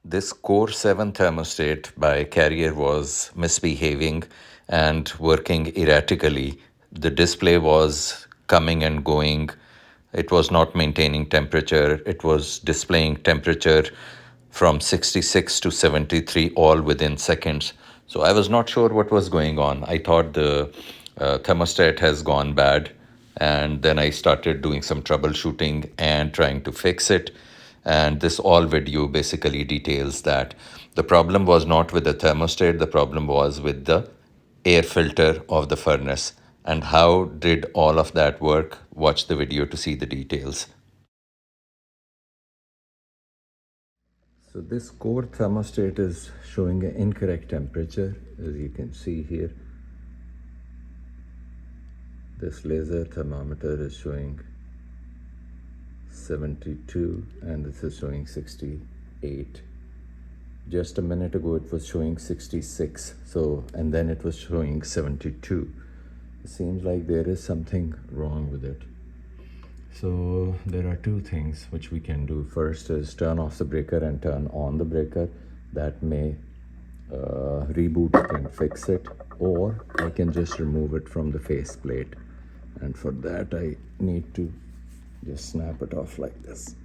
This Core 7 thermostat by Carrier was misbehaving and working erratically. The display was coming and going. It was not maintaining temperature. It was displaying temperature from 66 to 73 all within seconds. So I was not sure what was going on. I thought the thermostat has gone bad. And then I started doing some troubleshooting and trying to fix it. And this all video basically details that the problem was not with the thermostat, the problem was with the air filter of the furnace. And how did all of that work? Watch the video to see the details. So this core thermostat is showing an incorrect temperature, as you can see here. This laser thermometer is showing 72 and this is showing 68. Just a minute ago it was showing 66, so and then it was showing 72. It seems like there is something wrong with it. So there are two things which we can do. First is turn off the breaker and turn on the breaker. That may reboot it and fix it, or I can just remove it from the faceplate, and for that I need to just snap it off like this.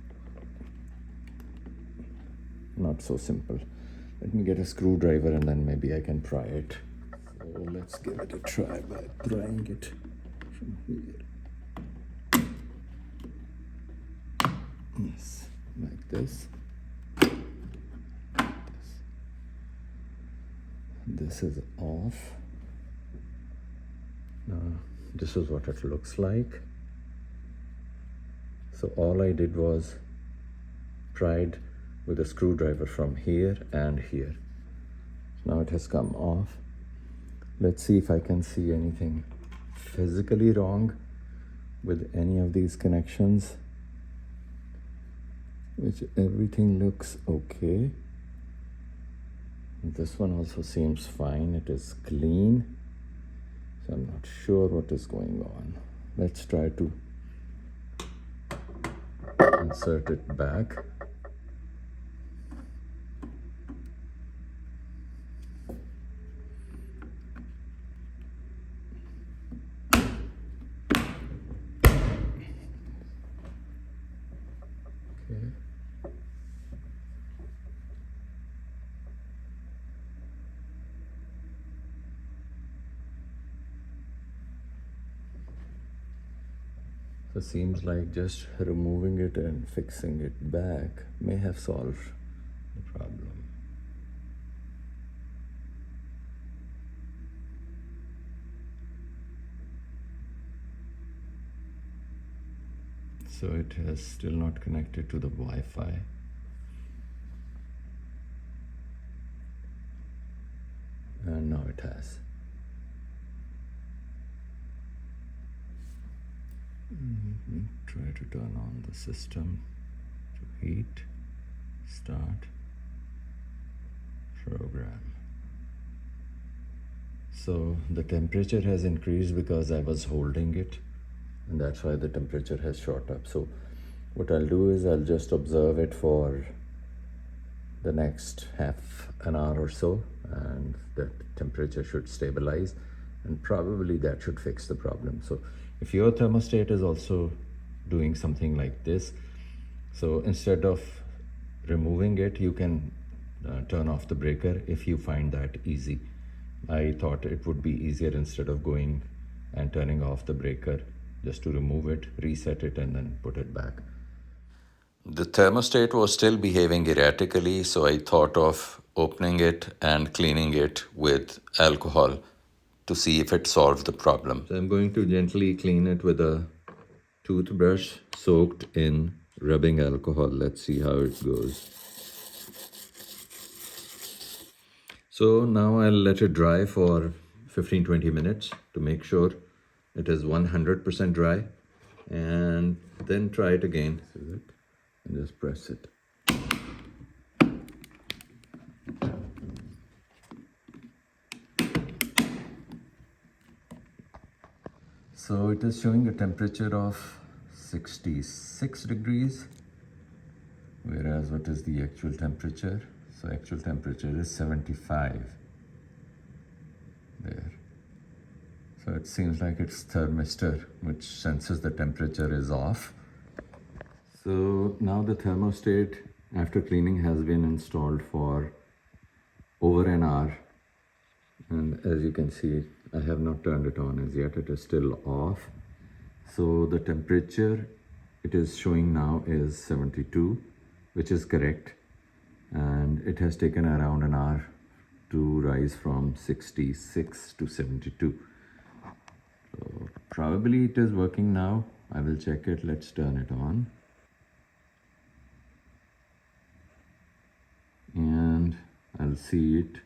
Not so simple. Let me get a screwdriver and then maybe I can try it. So let's give it a try by prying it from here. Yes, like this. This is off. This is what it looks like. So all I did was pried with a screwdriver from here and here. Now it has come off. Let's see if I can see anything physically wrong with any of these connections, which everything looks okay. This one also seems fine. It is clean. So I'm not sure what is going on. Let's try to insert it back. Okay. So it seems like just removing it and fixing it back may have solved the problem. So it has still not connected to the Wi-Fi. And now it has. Try to turn on the system to heat, start, program. So the temperature has increased because I was holding it, and that's why the temperature has shot up. So what I'll do is I'll just observe it for the next half an hour or so, and the temperature should stabilize, and probably that should fix the problem. So if your thermostat is also doing something like this, so instead of removing it, you can turn off the breaker if you find that easy. I thought it would be easier, instead of going and turning off the breaker, just to remove it, reset it, and then put it back. The thermostat was still behaving erratically, so I thought of opening it and cleaning it with alcohol to see if it solved the problem. So I'm going to gently clean it with a toothbrush soaked in rubbing alcohol. Let's see how it goes. So now I'll let it dry for 15-20 minutes to make sure it is 100% dry, and then try it again. This is it. And just press it. So it is showing a temperature of 66 degrees, whereas what is the actual temperature? So actual temperature is 75 there. So it seems like it's thermistor which senses the temperature is off. So now the thermostat after cleaning has been installed for over an hour, and as you can see I have not turned it on as yet, it is still off. So the temperature it is showing now is 72, which is correct, and it has taken around an hour to rise from 66 to 72. So probably it is working now. I will check it. Let's turn it on. And I'll see it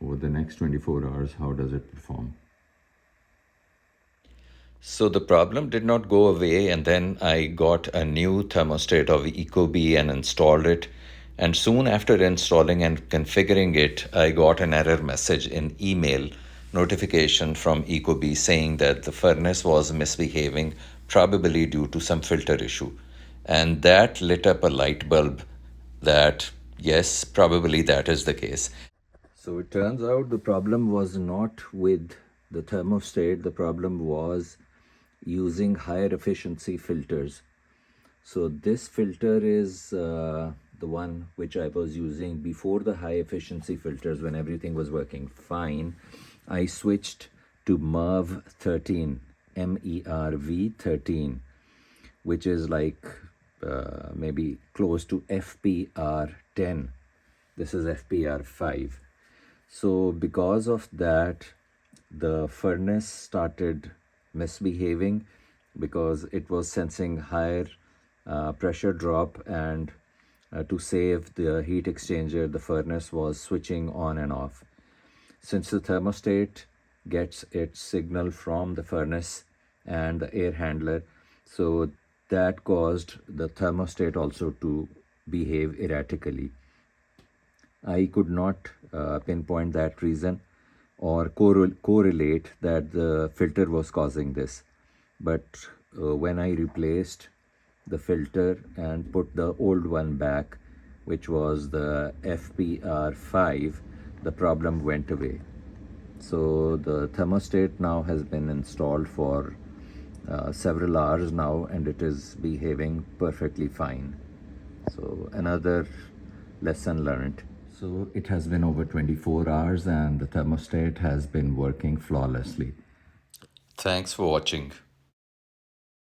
over the next 24 hours. How does it perform? So the problem did not go away, and then I got a new thermostat of Ecobee and installed it. And soon after installing and configuring it, I got an error message in email notification from Ecobee saying that the furnace was misbehaving, probably due to some filter issue. And that lit up a light bulb that, yes, probably that is the case. So it turns out the problem was not with the thermostat, the problem was using higher efficiency filters. So this filter is the one which I was using before the high efficiency filters when everything was working fine. I switched to MERV 13, MERV 13, which is like maybe close to FPR 10. This is FPR 5. So because of that, the furnace started misbehaving because it was sensing higher pressure drop, and to save the heat exchanger, the furnace was switching on and off. Since the thermostat gets its signal from the furnace and the air handler, so that caused the thermostat also to behave erratically. I could not pinpoint that reason or correlate that the filter was causing this. But when I replaced the filter and put the old one back, which was the FPR5, the problem went away. So the thermostat now has been installed for several hours now, and it is behaving perfectly fine. So another lesson learned. So it has been over 24 hours and the thermostat has been working flawlessly. Thanks for watching.